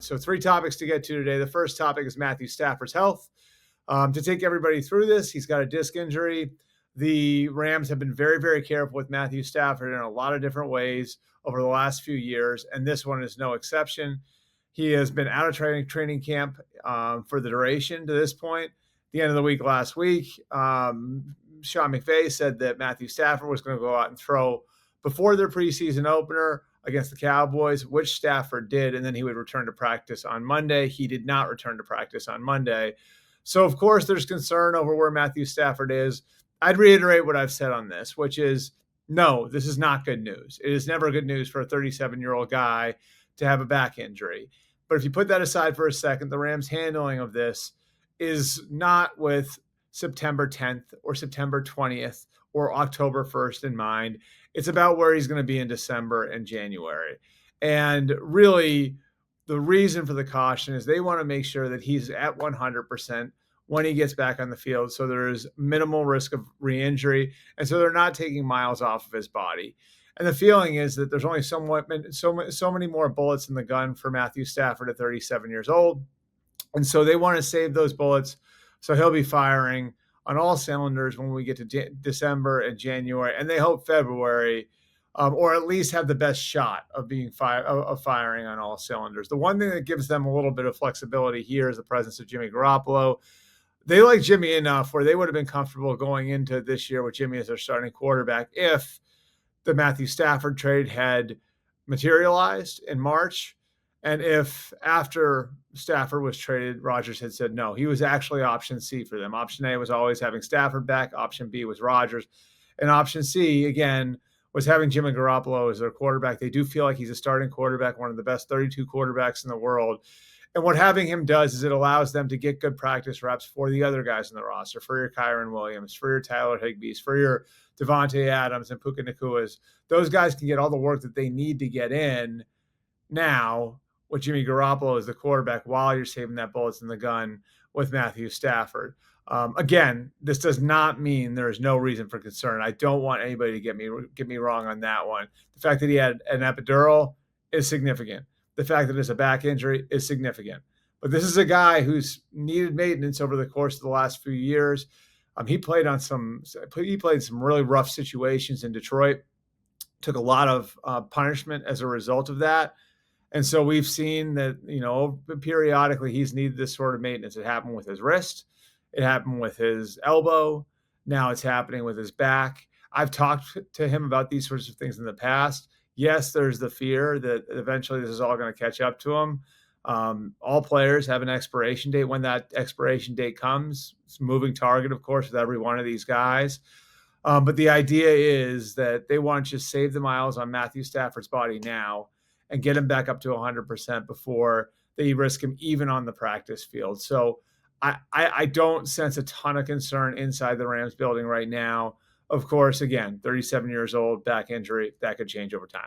So 3 topics to get to today. The first topic is Matthew Stafford's health. To take everybody through this, he's got a disc injury. The Rams have been very, very careful with Matthew Stafford in a lot of different ways over the last few years, and this one is no exception. He has been out of training camp for the duration to this point. The end of the week last week, Sean McVay said that Matthew Stafford was going to go out and throw before their preseason opener against the Cowboys, which Stafford did, and then he would return to practice on Monday. He did not return to practice on Monday. So, of course, there's concern over where Matthew Stafford is. I'd reiterate what I've said on this, which is, no, this is not good news. It is never good news for a 37-year-old guy to have a back injury. But if you put that aside for a second, the Rams' handling of this is not with September 10th or September 20th or October 1st in mind. It's about where he's going to be in December and January. And really, the reason for the caution is they want to make sure that he's at 100% when he gets back on the field, so there is minimal risk of re-injury, and so they're not taking miles off of his body. And the feeling is that there's only so many more bullets in the gun for Matthew Stafford at 37 years old, and so they want to save those bullets, so he'll be firing on all cylinders when we get to December and January, and they hope February, or at least have the best shot of being firing on all cylinders. The one thing that gives them a little bit of flexibility here is the presence of Jimmy Garopolo. They like Jimmy enough where they would have been comfortable going into this year with Jimmy as their starting quarterback if the Matthew Stafford trade had materialized in March, and if after Stafford was traded, Rodgers had said no. He was actually option C for them. Option A was always having Stafford back. Option B was Rodgers. And option C, again, was having Jimmy Garoppolo as their quarterback. They do feel like he's a starting quarterback, one of the best 32 quarterbacks in the world. And what having him does is it allows them to get good practice reps for the other guys in the roster, for your Kyron Williams, for your Tyler Higbees, for your Devontae Adams and Puka Nakuas. Those guys can get all the work that they need to get in now with Jimmy Garoppolo as the quarterback while you're saving that bullets in the gun with Matthew Stafford. Again, this does not mean there is no reason for concern. I don't want anybody to get me wrong on that one. The fact that he had an epidural is significant. The fact that it's a back injury is significant. But this is a guy who's needed maintenance over the course of the last few years. He played some really rough situations in Detroit, took a lot of punishment as a result of that. And so we've seen that, periodically he's needed this sort of maintenance. It happened with his wrist. It happened with his elbow. Now it's happening with his back. I've talked to him about these sorts of things in the past. Yes, there's the fear that eventually this is all going to catch up to him. All players have an expiration date. When that expiration date comes, it's a moving target, of course, with every one of these guys. But the idea is that they want to just save the miles on Matthew Stafford's body now and get him back up to 100% before they risk him even on the practice field. So I don't sense a ton of concern inside the Rams building right now. Of course, again, 37 years old, back injury, that could change over time.